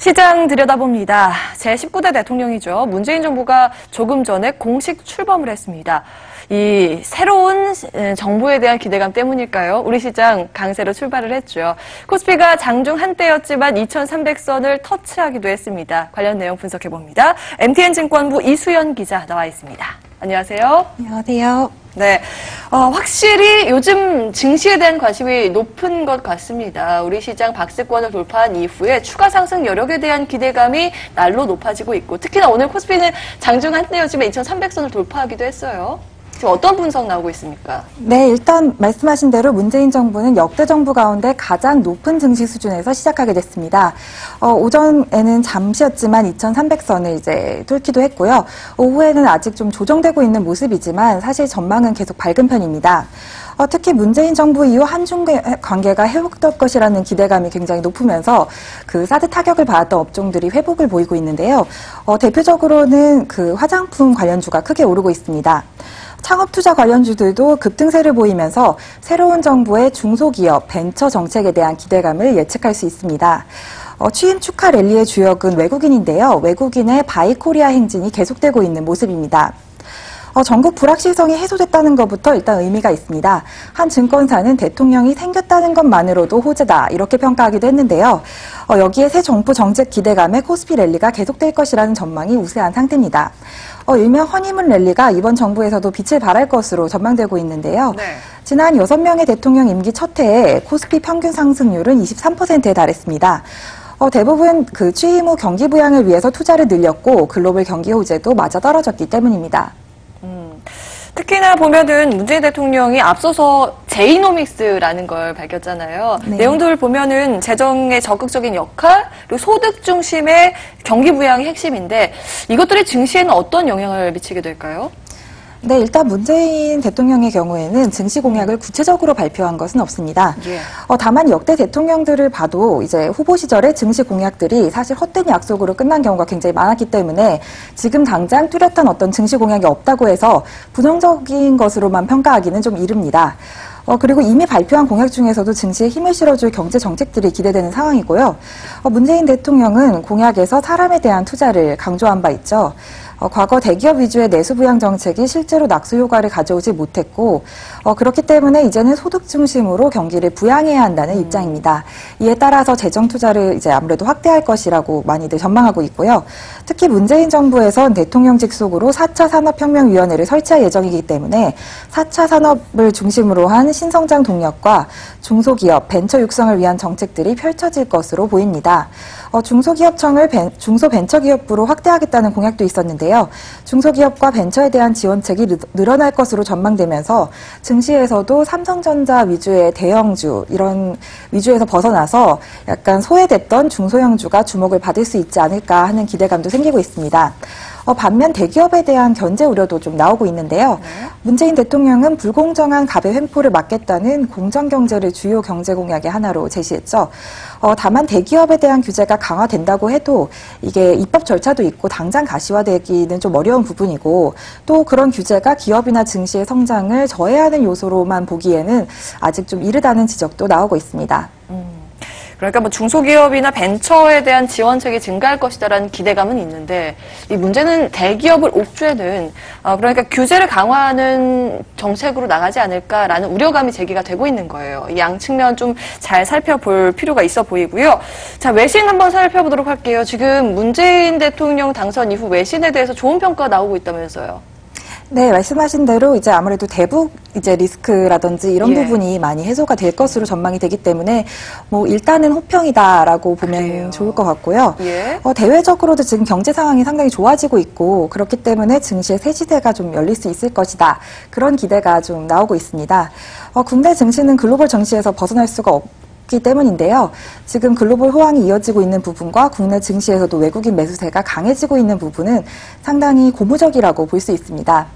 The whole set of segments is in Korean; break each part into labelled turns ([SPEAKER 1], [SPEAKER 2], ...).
[SPEAKER 1] 시장 들여다봅니다. 제19대 대통령이죠. 문재인 정부가 조금 전에 공식 출범을 했습니다. 이 새로운 정부에 대한 기대감 때문일까요? 우리 시장 강세로 출발을 했죠. 코스피가 장중 한때였지만 2,300선을 터치하기도 했습니다. 관련 내용 분석해봅니다. MTN증권부 이수연 기자 나와 있습니다. 안녕하세요.
[SPEAKER 2] 안녕하세요.
[SPEAKER 1] 네, 확실히 요즘 증시에 대한 관심이 높은 것 같습니다. 우리 시장 박스권을 돌파한 이후에 추가 상승 여력에 대한 기대감이 날로 높아지고 있고, 특히나 오늘 코스피는 장중 한때였지만 2,300선을 돌파하기도 했어요. 지금 어떤 분석 나오고 있습니까?
[SPEAKER 2] 네, 일단 말씀하신 대로 문재인 정부는 역대 정부 가운데 가장 높은 증시 수준에서 시작하게 됐습니다. 오전에는 잠시였지만 2,300선을 이제 뚫기도 했고요. 오후에는 아직 좀 조정되고 있는 모습이지만 사실 전망은 계속 밝은 편입니다. 특히 문재인 정부 이후 한중 관계가 회복될 것이라는 기대감이 굉장히 높으면서 그 사드 타격을 받았던 업종들이 회복을 보이고 있는데요. 대표적으로는 그 화장품 관련주가 크게 오르고 있습니다. 창업투자 관련주들도 급등세를 보이면서 새로운 정부의 중소기업, 벤처 정책에 대한 기대감을 예측할 수 있습니다. 취임 축하 랠리의 주역은 외국인인데요. 외국인의 바이코리아 행진이 계속되고 있는 모습입니다. 전국 불확실성이 해소됐다는 것부터 일단 의미가 있습니다. 한 증권사는 대통령이 생겼다는 것만으로도 호재다 이렇게 평가하기도 했는데요. 여기에 새 정부 정책 기대감에 코스피 랠리가 계속될 것이라는 전망이 우세한 상태입니다. 일명 허니문 랠리가 이번 정부에서도 빛을 발할 것으로 전망되고 있는데요.
[SPEAKER 1] 네.
[SPEAKER 2] 지난 6명의 대통령 임기 첫 해에 코스피 평균 상승률은 23%에 달했습니다. 대부분 그 취임 후 경기 부양을 위해서 투자를 늘렸고 글로벌 경기 호재도 맞아 떨어졌기 때문입니다.
[SPEAKER 1] 특히나 보면은 문재인 대통령이 앞서서 제이노믹스라는 걸 밝혔잖아요.
[SPEAKER 2] 네.
[SPEAKER 1] 내용들을 보면은 재정의 적극적인 역할, 그리고 소득 중심의 경기 부양이 핵심인데 이것들이 증시에는 어떤 영향을 미치게 될까요?
[SPEAKER 2] 네, 일단 문재인 대통령의 경우에는 증시 공약을 구체적으로 발표한 것은 없습니다.
[SPEAKER 1] 예.
[SPEAKER 2] 다만 역대 대통령들을 봐도 이제 후보 시절에 증시 공약들이 사실 헛된 약속으로 끝난 경우가 굉장히 많았기 때문에 지금 당장 뚜렷한 어떤 증시 공약이 없다고 해서 부정적인 것으로만 평가하기는 좀 이릅니다. 그리고 이미 발표한 공약 중에서도 증시에 힘을 실어줄 경제 정책들이 기대되는 상황이고요. 문재인 대통령은 공약에서 사람에 대한 투자를 강조한 바 있죠. 과거 대기업 위주의 내수 부양 정책이 실제로 낙수 효과를 가져오지 못했고 그렇기 때문에 이제는 소득 중심으로 경기를 부양해야 한다는 입장입니다. 이에 따라서 재정 투자를 이제 아무래도 확대할 것이라고 많이들 전망하고 있고요. 특히 문재인 정부에선 대통령 직속으로 4차 산업혁명위원회를 설치할 예정이기 때문에 4차 산업을 중심으로 한 신성장 동력과 중소기업, 벤처 육성을 위한 정책들이 펼쳐질 것으로 보입니다. 중소기업청을 중소벤처기업부로 확대하겠다는 공약도 있었는데요. 중소기업과 벤처에 대한 지원책이 늘어날 것으로 전망되면서 증시에서도 삼성전자 위주의 대형주 이런 위주에서 벗어나서 약간 소외됐던 중소형주가 주목을 받을 수 있지 않을까 하는 기대감도 생기고 있습니다. 반면 대기업에 대한 견제 우려도 좀 나오고 있는데요. 문재인 대통령은 불공정한 갑의 횡포를 막겠다는 공정경제를 주요 경제 공약의 하나로 제시했죠. 다만 대기업에 대한 규제가 강화된다고 해도 이게 입법 절차도 있고 당장 가시화되기는 좀 어려운 부분이고 또 그런 규제가 기업이나 증시의 성장을 저해하는 요소로만 보기에는 아직 좀 이르다는 지적도 나오고 있습니다.
[SPEAKER 1] 그러니까 뭐 중소기업이나 벤처에 대한 지원책이 증가할 것이다라는 기대감은 있는데 이 문제는 대기업을 옥죄는 그러니까 규제를 강화하는 정책으로 나가지 않을까라는 우려감이 제기가 되고 있는 거예요. 이 양측면 좀 잘 살펴볼 필요가 있어 보이고요. 자, 외신 한번 살펴보도록 할게요. 지금 문재인 대통령 당선 이후 외신에 대해서 좋은 평가 나오고 있다면서요.
[SPEAKER 2] 네, 말씀하신 대로 이제 아무래도 대북 이제 리스크라든지 이런 부분이 많이 해소가 될 것으로 전망이 되기 때문에 뭐 일단은 호평이다라고 보면
[SPEAKER 1] 그래요.
[SPEAKER 2] 좋을 것 같고요.
[SPEAKER 1] 예.
[SPEAKER 2] 대외적으로도 지금 경제 상황이 상당히 좋아지고 있고 그렇기 때문에 증시의 새 시대가 좀 열릴 수 있을 것이다. 그런 기대가 좀 나오고 있습니다. 국내 증시는 글로벌 증시에서 벗어날 수가 없기 때문인데요. 지금 글로벌 호황이 이어지고 있는 부분과 국내 증시에서도 외국인 매수세가 강해지고 있는 부분은 상당히 고무적이라고 볼 수 있습니다.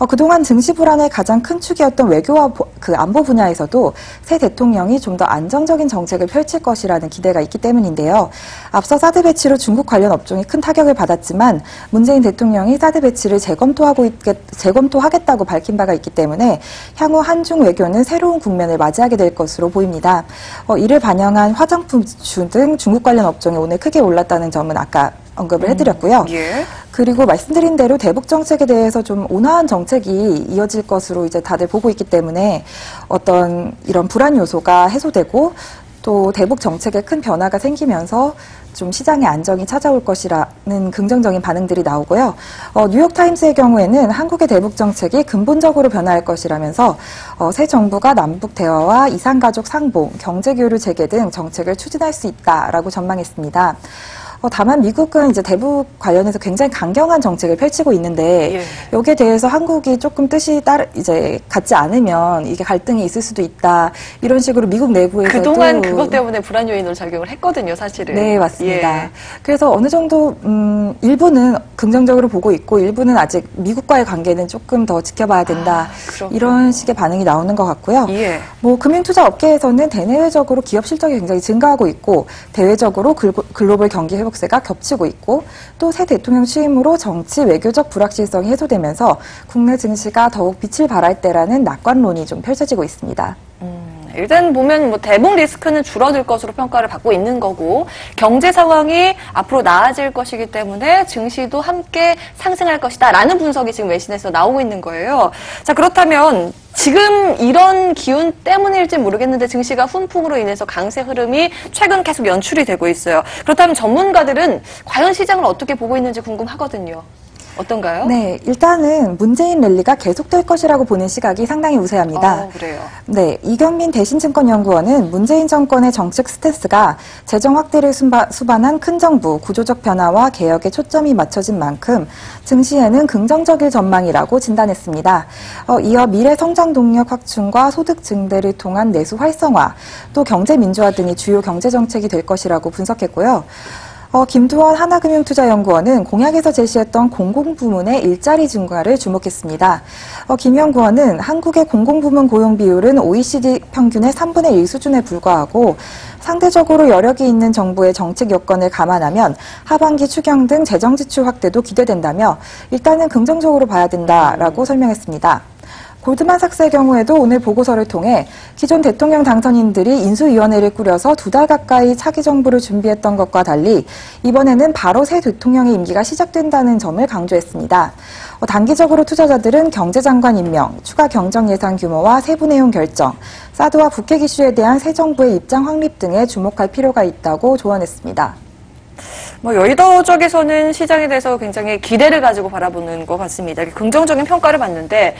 [SPEAKER 2] 그동안 증시 불안의 가장 큰 축이었던 외교와 안보 분야에서도 새 대통령이 좀 더 안정적인 정책을 펼칠 것이라는 기대가 있기 때문인데요. 앞서 사드 배치로 중국 관련 업종이 큰 타격을 받았지만 문재인 대통령이 사드 배치를 재검토하겠다고 밝힌 바가 있기 때문에 향후 한중 외교는 새로운 국면을 맞이하게 될 것으로 보입니다. 이를 반영한 화장품주 등 중국 관련 업종이 오늘 크게 올랐다는 점은 아까 언급을 해드렸고요.
[SPEAKER 1] 예.
[SPEAKER 2] 그리고 말씀드린 대로 대북 정책에 대해서 좀 온화한 정책이 이어질 것으로 이제 다들 보고 있기 때문에 어떤 이런 불안 요소가 해소되고 또 대북 정책에 큰 변화가 생기면서 좀 시장의 안정이 찾아올 것이라는 긍정적인 반응들이 나오고요. 뉴욕타임스의 경우에는 한국의 대북 정책이 근본적으로 변화할 것이라면서 새 정부가 남북 대화와 이산가족 상봉, 경제교류 재개 등 정책을 추진할 수 있다라고 전망했습니다. 다만 미국은 이제 대북 관련해서 굉장히 강경한 정책을 펼치고 있는데
[SPEAKER 1] 예.
[SPEAKER 2] 여기에 대해서 한국이 조금 뜻이 이제 같지 않으면 이게 갈등이 있을 수도 있다. 이런 식으로 미국 내부에서도
[SPEAKER 1] 그동안 그것 때문에 불안 요인으로 작용을 했거든요, 사실은.
[SPEAKER 2] 네, 맞습니다.
[SPEAKER 1] 예.
[SPEAKER 2] 그래서 어느 정도 일부는 긍정적으로 보고 있고 일부는 아직 미국과의 관계는 조금 더 지켜봐야 된다. 이런 식의 반응이 나오는 것 같고요.
[SPEAKER 1] 예.
[SPEAKER 2] 금융투자 업계에서는 대내외적으로 기업 실적이 굉장히 증가하고 있고 대외적으로 글로벌 경기 회복세가 겹치고 있고 또 새 대통령 취임으로 정치 외교적 불확실성이 해소되면서 국내 증시가 더욱 빛을 발할 때라는 낙관론이 좀 펼쳐지고 있습니다.
[SPEAKER 1] 일단 보면 대북 리스크는 줄어들 것으로 평가를 받고 있는 거고 경제 상황이 앞으로 나아질 것이기 때문에 증시도 함께 상승할 것이다라는 분석이 지금 외신에서 나오고 있는 거예요. 자, 그렇다면 지금 이런 기운 때문일지 모르겠는데 증시가 훈풍으로 인해서 강세 흐름이 최근 계속 연출이 되고 있어요. 그렇다면 전문가들은 과연 시장을 어떻게 보고 있는지 궁금하거든요. 어떤가요?
[SPEAKER 2] 네, 일단은 문재인 랠리가 계속될 것이라고 보는 시각이 상당히 우세합니다.
[SPEAKER 1] 그래요.
[SPEAKER 2] 네, 이경민 대신증권연구원은 문재인 정권의 정책 스탠스가 재정 확대를 수반한 큰 정부, 구조적 변화와 개혁에 초점이 맞춰진 만큼 증시에는 긍정적일 전망이라고 진단했습니다. 이어 미래 성장 동력 확충과 소득 증대를 통한 내수 활성화, 또 경제 민주화 등이 주요 경제 정책이 될 것이라고 분석했고요. 김두원 하나금융투자연구원은 공약에서 제시했던 공공부문의 일자리 증가를 주목했습니다. 김 연구원은 한국의 공공부문 고용 비율은 OECD 평균의 3분의 1 수준에 불과하고 상대적으로 여력이 있는 정부의 정책 여건을 감안하면 하반기 추경 등 재정 지출 확대도 기대된다며 일단은 긍정적으로 봐야 된다라고 설명했습니다. 골드만삭스의 경우에도 오늘 보고서를 통해 기존 대통령 당선인들이 인수위원회를 꾸려서 2달 가까이 차기 정부를 준비했던 것과 달리 이번에는 바로 새 대통령의 임기가 시작된다는 점을 강조했습니다. 단기적으로 투자자들은 경제장관 임명, 추가 경정 예산 규모와 세부 내용 결정, 사드와 북핵 이슈에 대한 새 정부의 입장 확립 등에 주목할 필요가 있다고 조언했습니다.
[SPEAKER 1] 여의도 쪽에서는 시장에 대해서 굉장히 기대를 가지고 바라보는 것 같습니다. 긍정적인 평가를 받는데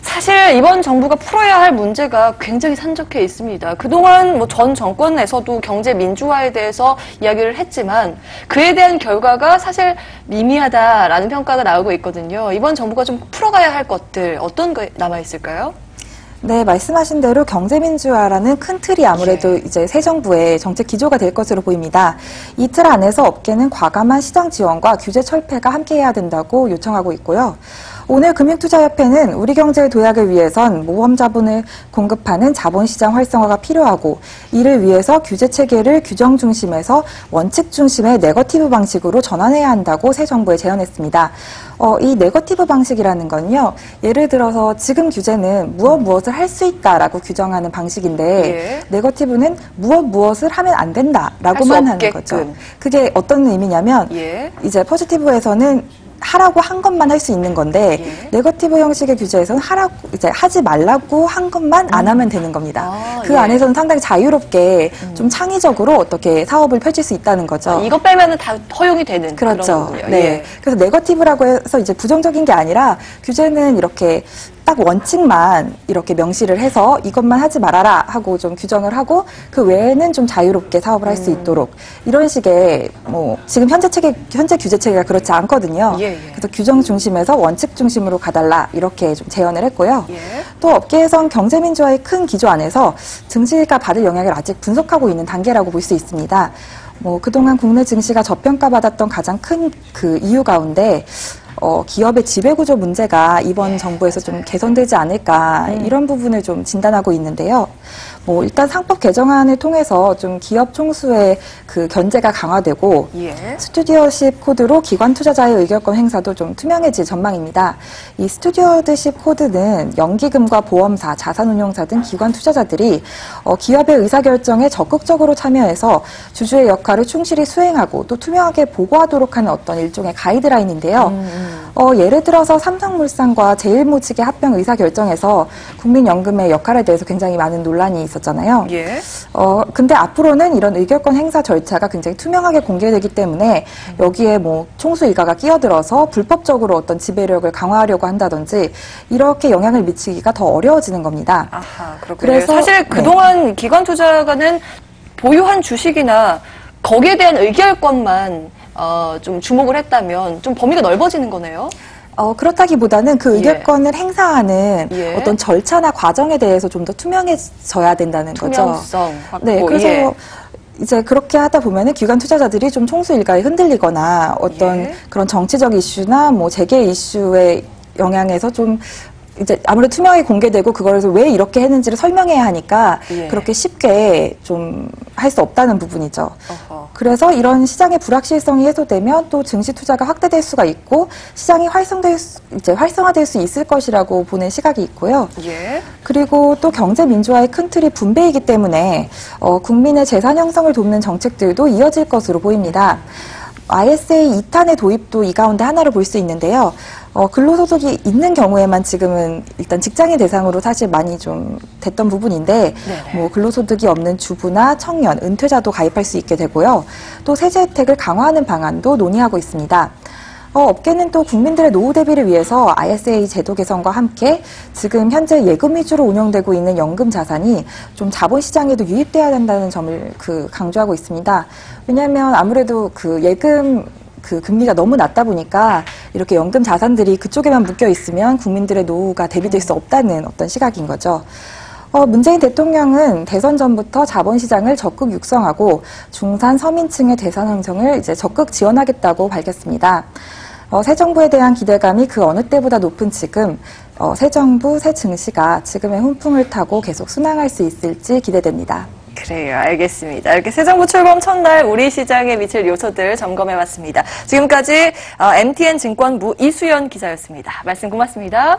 [SPEAKER 1] 사실 이번 정부가 풀어야 할 문제가 굉장히 산적해 있습니다. 그동안 전 정권에서도 경제 민주화에 대해서 이야기를 했지만 그에 대한 결과가 사실 미미하다라는 평가가 나오고 있거든요. 이번 정부가 좀 풀어가야 할 것들 어떤 게 남아있을까요?
[SPEAKER 2] 네, 말씀하신 대로 경제민주화라는 큰 틀이 아무래도 이제 새 정부의 정책 기조가 될 것으로 보입니다. 이 틀 안에서 업계는 과감한 시장 지원과 규제 철폐가 함께해야 된다고 요청하고 있고요. 오늘 금융투자협회는 우리 경제의 도약을 위해선 모험 자본을 공급하는 자본시장 활성화가 필요하고 이를 위해서 규제 체계를 규정 중심에서 원칙 중심의 네거티브 방식으로 전환해야 한다고 새 정부에 제언했습니다. 이 네거티브 방식이라는 건요. 예를 들어서 지금 규제는 무엇을 할 수 있다라고 규정하는 방식인데
[SPEAKER 1] 예.
[SPEAKER 2] 네거티브는 무엇을 하면 안 된다라고만 하는 거죠. 그게 어떤 의미냐면
[SPEAKER 1] 예.
[SPEAKER 2] 이제 포지티브에서는 하라고 한 것만 할 수 있는 건데
[SPEAKER 1] 예.
[SPEAKER 2] 네거티브 형식의 규제에서는 하지 말라고 한 것만 안 하면 되는 겁니다. 그 안에서는 상당히 자유롭게 좀 창의적으로 어떻게 사업을 펼칠 수 있다는 거죠.
[SPEAKER 1] 이거 빼면은 다 허용이 되는
[SPEAKER 2] 그렇죠.
[SPEAKER 1] 그런 거군요.
[SPEAKER 2] 네.
[SPEAKER 1] 예.
[SPEAKER 2] 그래서 네거티브라고 해서 이제 부정적인 게 아니라 규제는 이렇게 딱 원칙만 이렇게 명시를 해서 이것만 하지 말아라 하고 좀 규정을 하고 그 외에는 좀 자유롭게 사업을 할 수 있도록 이런 식의 지금 현재 규제 체계가 그렇지 않거든요.
[SPEAKER 1] 예.
[SPEAKER 2] 그래서 규정 중심에서 원칙 중심으로 가달라 이렇게 좀 제언을 했고요.
[SPEAKER 1] 예.
[SPEAKER 2] 또 업계에선 경제민주화의 큰 기조 안에서 증시가 받을 영향을 아직 분석하고 있는 단계라고 볼 수 있습니다. 그동안 국내 증시가 저평가받았던 가장 큰 그 이유 가운데 기업의 지배구조 문제가 이번 정부에서 좀 개선되지 않을까 이런 부분을 좀 진단하고 있는데요. 일단 상법 개정안을 통해서 좀 기업 총수의 그 견제가 강화되고 스튜어드십 코드로 기관 투자자의 의결권 행사도 좀 투명해질 전망입니다. 이 스튜어드십 코드는 연기금과 보험사, 자산운용사 등 기관 투자자들이 기업의 의사결정에 적극적으로 참여해서 주주의 역할을 충실히 수행하고 또 투명하게 보고하도록 하는 어떤 일종의 가이드라인인데요. 예를 들어서 삼성물산과 제일모직의 합병 의사결정에서 국민연금의 역할에 대해서 굉장히 많은 논란이 있었잖아요. 근데 앞으로는 이런 의결권 행사 절차가 굉장히 투명하게 공개되기 때문에 여기에 총수 일가가 끼어들어서 불법적으로 어떤 지배력을 강화하려고 한다든지 이렇게 영향을 미치기가 더 어려워지는 겁니다.
[SPEAKER 1] 아하, 그렇군요. 그래서 사실 그동안 기관 투자가는 보유한 주식이나 거기에 대한 의결권만 좀 주목을 했다면 좀 범위가 넓어지는 거네요.
[SPEAKER 2] 그렇다기보다는 그 의결권을 행사하는 어떤 절차나 과정에 대해서 좀 더 투명해져야 된다는 거죠.
[SPEAKER 1] 투명성 확보.
[SPEAKER 2] 네, 그래서 이제 그렇게 하다 보면은 기관 투자자들이 좀 총수 일가에 흔들리거나 어떤 그런 정치적 이슈나 재계 이슈의 영향에서 좀 이제 아무래도 투명하게 공개되고 그걸 왜 이렇게 했는지를 설명해야 하니까 그렇게 쉽게 좀 할 수 없다는 부분이죠. 그래서 이런 시장의 불확실성이 해소되면 또 증시 투자가 확대될 수가 있고 시장이 활성화될 수 있을 것이라고 보는 시각이 있고요. 그리고 또 경제 민주화의 큰 틀이 분배이기 때문에 국민의 재산 형성을 돕는 정책들도 이어질 것으로 보입니다. ISA 2탄의 도입도 이 가운데 하나로 볼 수 있는데요. 근로소득이 있는 경우에만 지금은 일단 직장인 대상으로 사실 많이 좀 됐던 부분인데 근로소득이 없는 주부나 청년, 은퇴자도 가입할 수 있게 되고요. 또 세제 혜택을 강화하는 방안도 논의하고 있습니다. 업계는 또 국민들의 노후 대비를 위해서 ISA 제도 개선과 함께 지금 현재 예금 위주로 운영되고 있는 연금 자산이 좀 자본시장에도 유입돼야 된다는 점을 강조하고 있습니다. 왜냐하면 아무래도 예금 금리가 너무 낮다 보니까 이렇게 연금 자산들이 그쪽에만 묶여 있으면 국민들의 노후가 대비될 수 없다는 어떤 시각인 거죠. 문재인 대통령은 대선 전부터 자본시장을 적극 육성하고 중산 서민층의 재산 형성을 이제 적극 지원하겠다고 밝혔습니다. 새 정부에 대한 기대감이 그 어느 때보다 높은 지금 새 정부, 새 증시가 지금의 훈풍을 타고 계속 순항할 수 있을지 기대됩니다.
[SPEAKER 1] 그래요. 알겠습니다. 이렇게 새 정부 출범 첫날 우리 시장에 미칠 요소들 점검해봤습니다. 지금까지 MTN 증권부 이수연 기자였습니다. 말씀 고맙습니다.